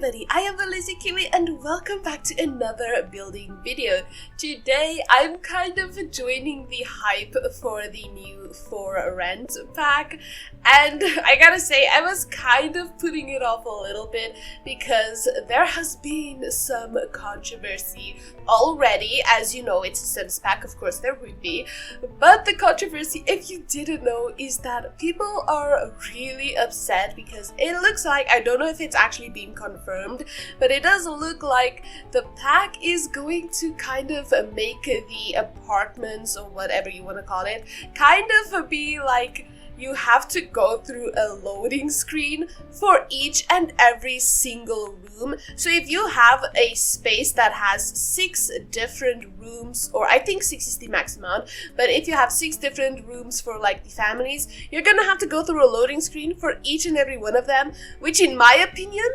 everybody, I am the Lazy Kiwi and welcome back to another building video. Today I'm kind of joining the hype for the new For Rent pack, and I gotta say I was kind of putting it off a little bit because there has been some controversy already. As you know, it's a Sims pack, of course there would be, but the controversy, if you didn't know, is that people are really upset because it looks like, I don't know if it's actually been confirmed, but it does look like the pack is going to kind of make the apartments, or whatever you want to call it, kind of be like you have to go through a loading screen for each and every single room. So if you have a space that has 6 different rooms, or I think 6 is the max amount, but if you have 6 different rooms for like the families, you're gonna have to go through a loading screen for each and every one of them, which in my opinion,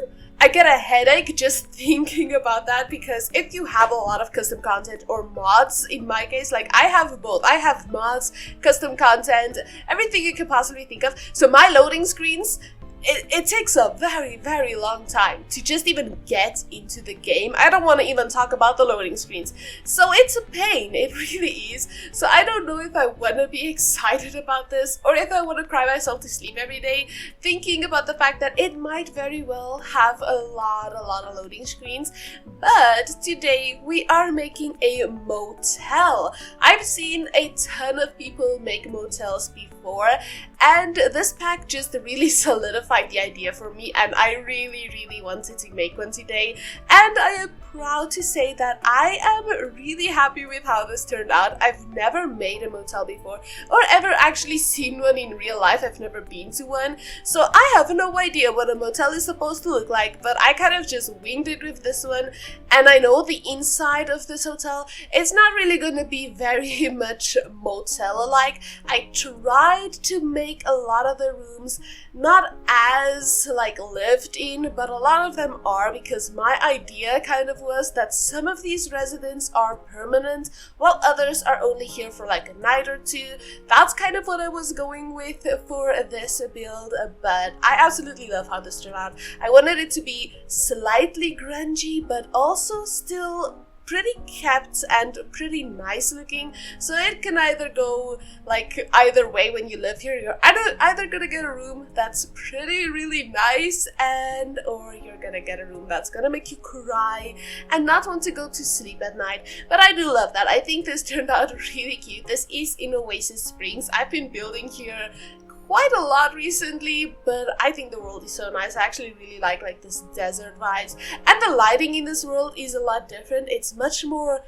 I get a headache just thinking about that, because if you have a lot of custom content or mods, in my case, like I have both. I have mods, custom content, everything you could possibly think of. So my loading screens, it takes a very, very long time to just even get into the game. I don't want to even talk about the loading screens. So it's a pain, it really is. So I don't know if I want to be excited about this or if I want to cry myself to sleep every day thinking about the fact that it might very well have a lot of loading screens. But today we are making a motel. I've seen a ton of people make motels before, and this pack just really solidified the idea for me, and I really wanted to make one today. And I am proud to say that I am really happy with how this turned out. I've never made a motel before, or ever actually seen one in real life. I've never been to one, so I have no idea what a motel is supposed to look like, but I kind of just winged it with this one. And I know the inside of this hotel, it's not really gonna be very much motel-alike. I tried to make a lot of the rooms not as like lived in, but a lot of them are, because my idea kind of was that some of these residents are permanent while others are only here for like a night or two. That's kind of what I was going with for this build, but I absolutely love how this turned out. I wanted it to be slightly grungy, but also still pretty kept and pretty nice looking, so it can either go like either way. When you live here, you're either gonna get a room that's really nice, and or you're gonna get a room that's gonna make you cry and not want to go to sleep at night. But I do love that. I think this turned out really cute. This is in Oasis Springs. I've been building here quite a lot recently, but I think the world is so nice. I actually really like this desert vibes, and the lighting in this world is a lot different. It's much more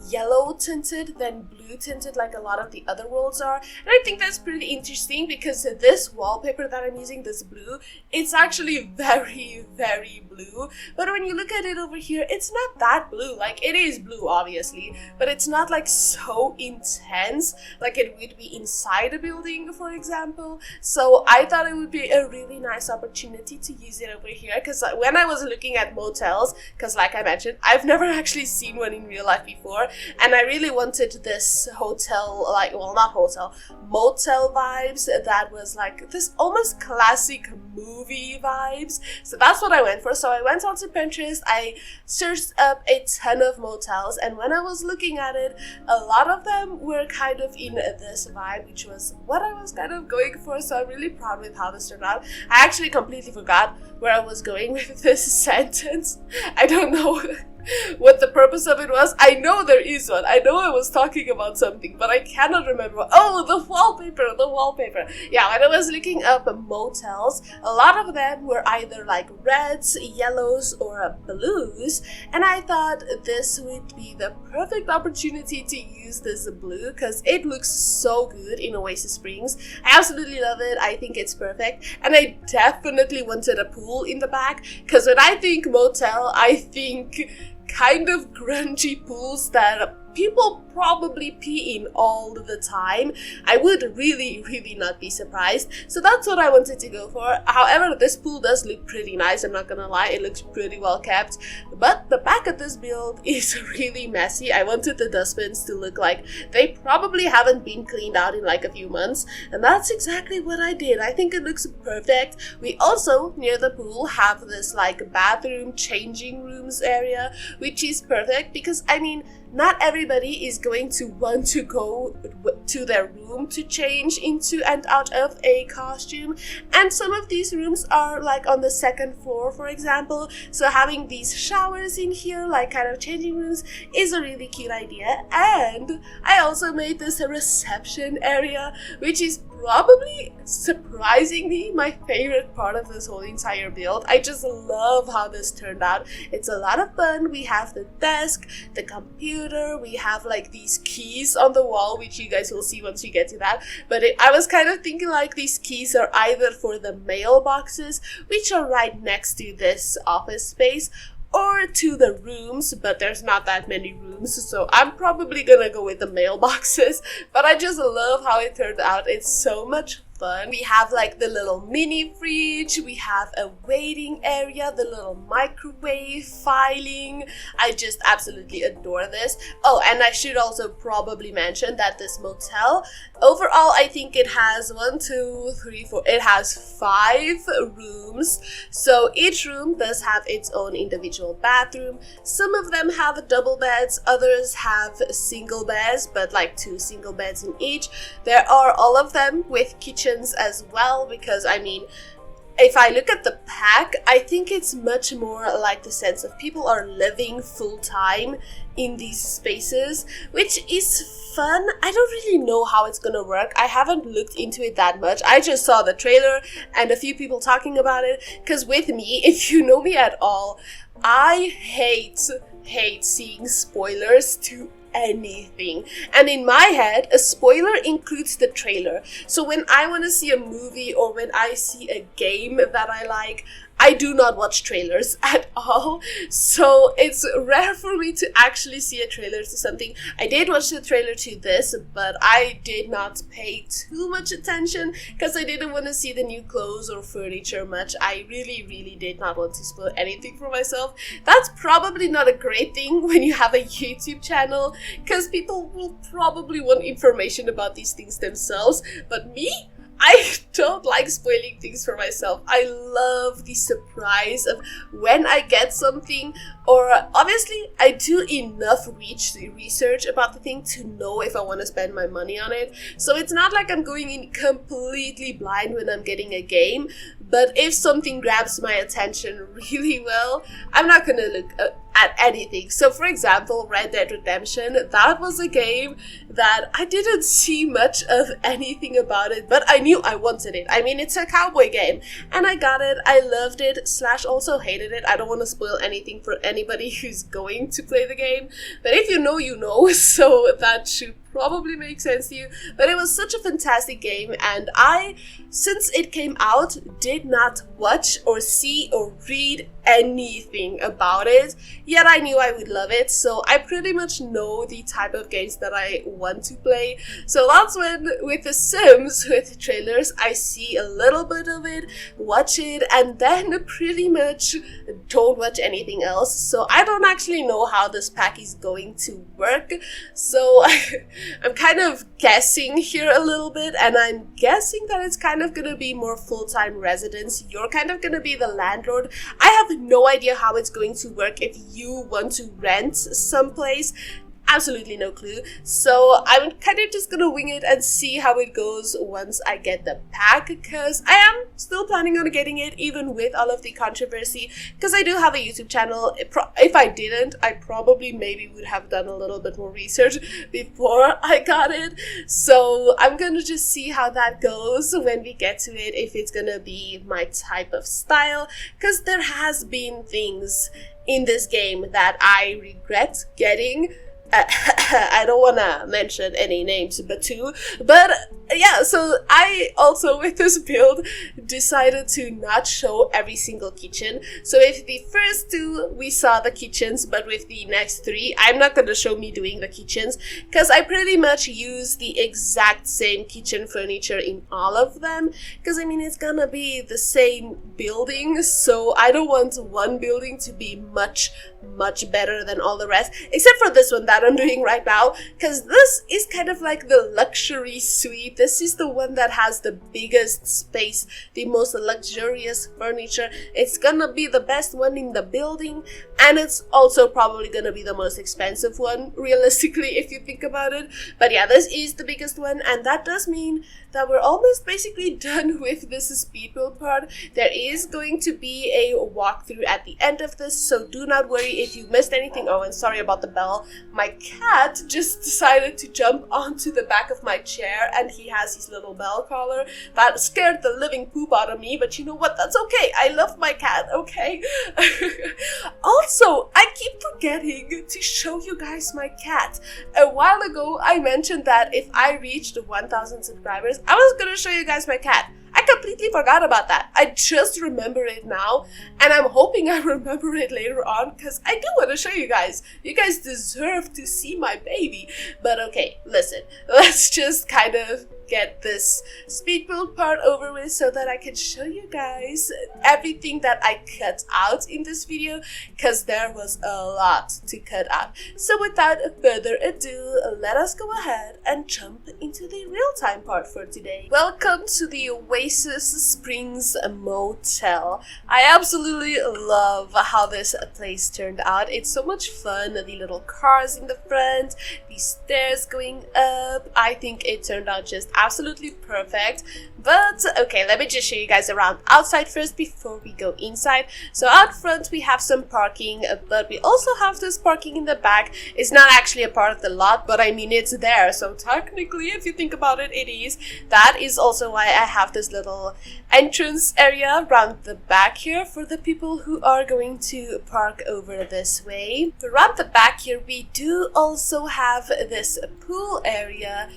yellow tinted than blue tinted like a lot of the other worlds are, and I think that's pretty interesting because this wallpaper that I'm using, this blue, it's actually very blue, but when you look at it over here, it's not that blue. Like, it is blue obviously, but it's not like so intense like it would be inside a building, for example. So I thought it would be a really nice opportunity to use it over here, because when I was looking at motels, because like I mentioned, I've never actually seen one in real life before, and I really wanted this hotel, like, well, not hotel, motel vibes that was like this almost classic movie vibes. So that's what I went for. So I went onto Pinterest, I searched up a ton of motels, and when I was looking at it, a lot of them were kind of in this vibe, which was what I was kind of going for. So I'm really proud with how this turned out. I actually completely forgot where I was going with this sentence. I don't know what the purpose of it was. I know there is one. I know I was talking about something, but I cannot remember. Oh, the wallpaper. Yeah, when I was looking up motels, a lot of them were either like reds, yellows, or blues, and I thought this would be the perfect opportunity to use this blue because it looks so good in Oasis Springs. I absolutely love it. I think it's perfect, and I definitely wanted a pool in the back, because when I think motel, I think kind of grungy pools that people probably pee in all the time. I would really not be surprised. So that's what I wanted to go for. However, this pool does look pretty nice, I'm not gonna lie, it looks pretty well kept. But the back of this build is really messy. I wanted the dustbins to look like they probably haven't been cleaned out in like a few months, and that's exactly what I did. I think it looks perfect. We also, near the pool, have this like bathroom changing rooms area, which is perfect because, I mean, not everybody is going to want to go to their room to change into and out of a costume, and some of these rooms are like on the second floor, for example, so having these showers in here, like kind of changing rooms, is a really cute idea. And I also made this a reception area, which is probably, surprisingly, my favorite part of this whole entire build. I just love how this turned out. It's a lot of fun. We have the desk, the computer, we have like these keys on the wall, which you guys will see once we get to that. But I was kind of thinking like these keys are either for the mailboxes, which are right next to this office space, or to the rooms, but there's not that many rooms, so I'm probably gonna go with the mailboxes. But I just love how it turned out. It's so much fun. We have like the little mini fridge, we have a waiting area, the little microwave, filing. I just absolutely adore this. Oh, and I should also probably mention that this motel, overall, I think it has 1, 2, 3, 4, it has 5 rooms. So each room does have its own individual bathroom. Some of them have double beds, others have single beds, but like 2 single beds in each. There are all of them with kitchens as well, because I mean, if I look at the pack, I think it's much more like the sense of people are living full-time in these spaces, which is fun. I don't really know how it's gonna work. I haven't looked into it that much. I just saw the trailer and a few people talking about it, because with me, if you know me at all, I hate seeing spoilers to anything. And in my head, a spoiler includes the trailer. So when I want to see a movie or when I see a game that I like, I do not watch trailers at all. So it's rare for me to actually see a trailer to something. I did watch the trailer to this, but I did not pay too much attention because I didn't want to see the new clothes or furniture much. I really did not want to spoil anything for myself. That's probably not a great thing when you have a YouTube channel, because people will probably want information about these things themselves. But me, I don't like spoiling things for myself. I love the surprise of when I get something, or obviously I do enough research about the thing to know if I want to spend my money on it. So it's not like I'm going in completely blind when I'm getting a game, but if something grabs my attention really well, I'm not gonna look at anything. So for example, Red Dead Redemption, that was a game that I didn't see much of anything about it, but I knew I wanted it. I mean, it's a cowboy game, and I got it. I loved it / also hated it. I don't want to spoil anything for anybody who's going to play the game, but if you know, you know, so that should probably make sense to you. But it was such a fantastic game, and I, since it came out, did not watch or see or read anything about it, yet I knew I would love it. So I pretty much know the type of games that I want to play. So that's when, with The Sims, with trailers, I see a little bit of it, watch it, and then pretty much don't watch anything else. So I don't actually know how this pack is going to work. So I'm kind of guessing here a little bit, and I'm guessing that it's kind of gonna be more full-time residents. You're kind of gonna be the landlord. I have no idea how it's going to work if you want to rent someplace. Absolutely no clue. So I'm kind of just gonna wing it and see how it goes once I get the pack, because I am still planning on getting it even with all of the controversy, because I do have a YouTube channel. If I didn't, I probably maybe would have done a little bit more research before I got it. So I'm gonna just see how that goes when we get to it, if it's gonna be my type of style, because there has been things in this game that I regret getting I don't want to mention any names, but yeah, so I also with this build decided to not show every single kitchen. So with the first two we saw the kitchens, but with the next three I'm not going to show me doing the kitchens because I pretty much use the exact same kitchen furniture in all of them, because I mean it's gonna be the same building, so I don't want one building to be much better than all the rest, except for this one that I'm doing right now, because this is kind of like the luxury suite. This is the one that has the biggest space, the most luxurious furniture. It's gonna be the best one in the building, and it's also probably gonna be the most expensive one, realistically, if you think about it. But yeah, this is the biggest one, and that does mean that we're almost basically done with this speed build part. There is going to be a walkthrough at the end of this, so do not worry if you missed anything. Oh, and sorry about the bell. My cat just decided to jump onto the back of my chair, and he has his little bell collar. That scared the living poop out of me, but you know what? That's okay. I love my cat, okay? Also, I keep forgetting to show you guys my cat. A while ago, I mentioned that if I reached 1,000 subscribers, I was gonna show you guys my cat. I completely forgot about that. I just remember it now, and I'm hoping I remember it later on, because I do want to show you guys. You guys deserve to see my baby. But okay, listen, let's just kind of get this speed build part over with so that I can show you guys everything that I cut out in this video, because there was a lot to cut out. So without further ado, let us go ahead and jump into the real-time part for today. Welcome to the Oasis Springs Motel. I absolutely love how this place turned out. It's so much fun. The little cars in the front, the stairs going up. I think it turned out just absolutely perfect. But okay, let me just show you guys around outside first before we go inside. So out front we have some parking, but we also have this parking in the back. It's not actually a part of the lot, but I mean it's there, so technically if you think about it, it is. That is also why I have this little entrance area around the back here for the people who are going to park over this way. Around the back here we do also have this pool area,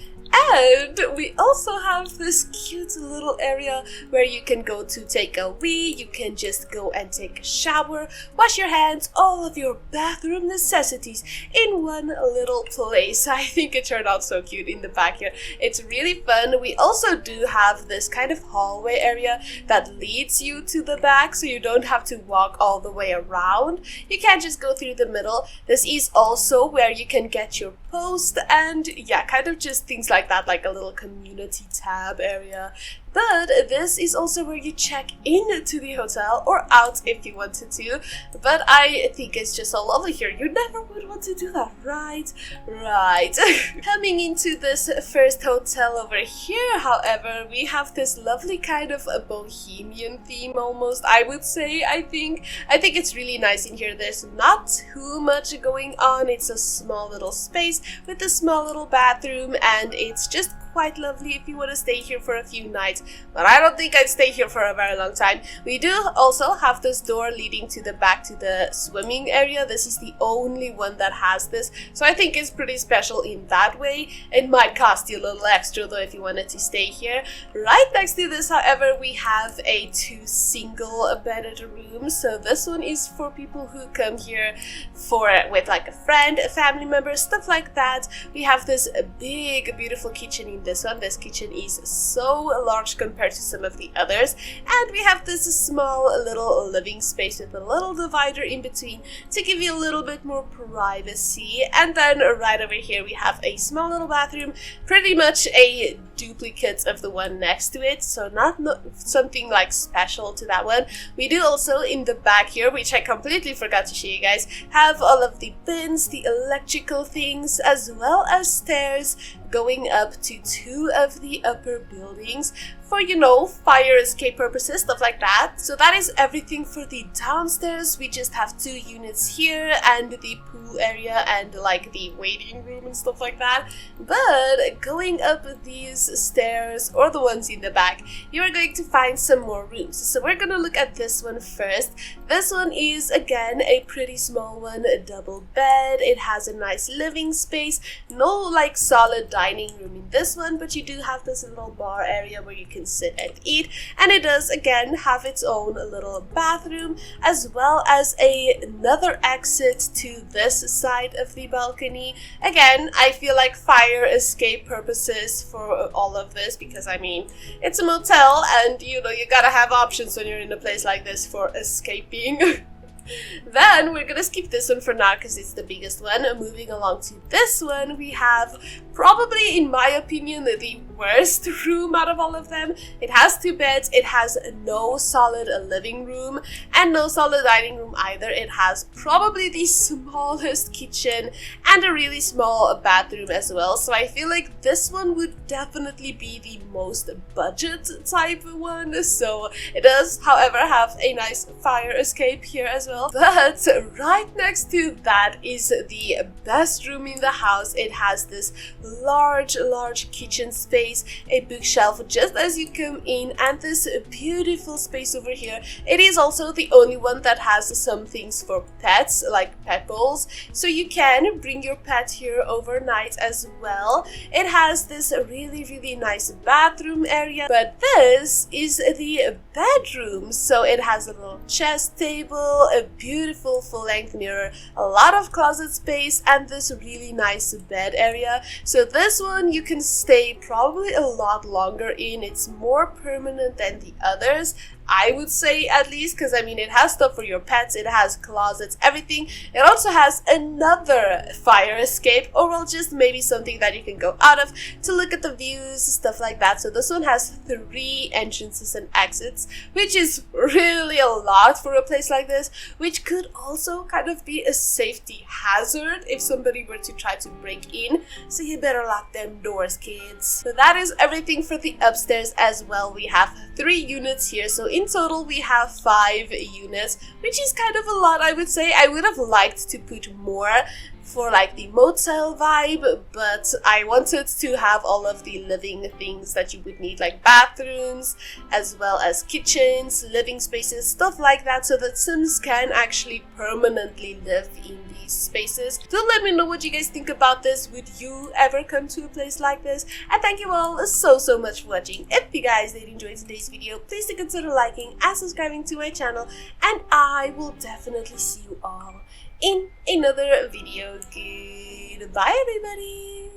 and we also have this cute little area where you can go to take a wee, you can just go and take a shower, wash your hands, all of your bathroom necessities in one little place. I think it turned out so cute in the back here. It's really fun. We also do have this kind of hallway area that leads you to the back, so you don't have to walk all the way around. You can just go through the middle. This is also where you can get your post and yeah, kind of just things like that, like a little community tab area. But this is also where you check into the hotel or out if you wanted to. But I think it's just so lovely here. You never would want to do that, right? Right. Coming into this first hotel over here, however, we have this lovely kind of a bohemian theme almost, I would say. I think it's really nice in here. There's not too much going on. It's a small little space with a small little bathroom, and it's just quite lovely if you want to stay here for a few nights, but I don't think I'd stay here for a very long time. We do also have this door leading to the back to the swimming area. This is the only one that has this, so I think it's pretty special in that way. It might cost you a little extra though if you wanted to stay here. Right next to this, however, we have a 2 single bedded rooms. So this one is for people who come here with like a friend, a family member, stuff like that. We have this big beautiful kitchen in this one. This kitchen is so large compared to some of the others, and we have this small little living space with a little divider in between to give you a little bit more privacy. And then right over here we have a small little bathroom, pretty much a duplicate of the one next to it, so not something like special to that one. We do also in the back here, which I completely forgot to show you guys, have all of the bins, the electrical things, as well as stairs going up to 2 of the upper buildings for, you know, fire escape purposes, stuff like that. So that is everything for the downstairs. We just have 2 units here and the pool area and like the waiting room and stuff like that. But going up these stairs, or the ones in the back, you are going to find some more rooms. So we're gonna look at this one first. This one is again a pretty small one, a double bed. It has a nice living space, no like solid dining room in this one, but you do have this little bar area where you can sit and eat, and it does again have its own little bathroom, as well as another exit to this side of the balcony. Again, I feel like fire escape purposes for all of this, because I mean, it's a motel and you know, you gotta have options when you're in a place like this for escaping. Then we're gonna skip this one for now because it's the biggest one. Moving along to this one, we have probably, in my opinion, the worst room out of all of them. It has 2 beds, it has no solid living room and no solid dining room either. It has probably the smallest kitchen and a really small bathroom as well. So I feel like this one would definitely be the most budget type one. So it does, however, have a nice fire escape here as well. But right next to that is the best room in the house. It has this large kitchen space, a bookshelf just as you come in, and this beautiful space over here. It is also the only one that has some things for pets, like pet bowls, so you can bring your pet here overnight as well. It has this really nice bathroom area, but this is the bedroom. So it has a little chest table, a beautiful full-length mirror, a lot of closet space, and this really nice bed area. So this one you can stay probably a lot longer in. It's more permanent than the others, I would say, at least, because I mean, it has stuff for your pets, it has closets, everything. It also has another fire escape, or well, just maybe something that you can go out of to look at the views, stuff like that. So this one has 3 entrances and exits, which is really a lot for a place like this, which could also kind of be a safety hazard if somebody were to try to break in. So you better lock them doors, kids. So that is everything for the upstairs as well. We have 3 units here, so in total we have 5 units, which is kind of a lot, I would say. I would have liked to put more for like the motel vibe, but I wanted to have all of the living things that you would need, like bathrooms as well as kitchens, living spaces, stuff like that, so that Sims can actually permanently live in these spaces. So let me know what you guys think about this. Would you ever come to a place like this? And thank you all so much for watching. If you guys did enjoy today's video, please do consider liking and subscribing to my channel, and I will definitely see you all in another video. Goodbye, everybody.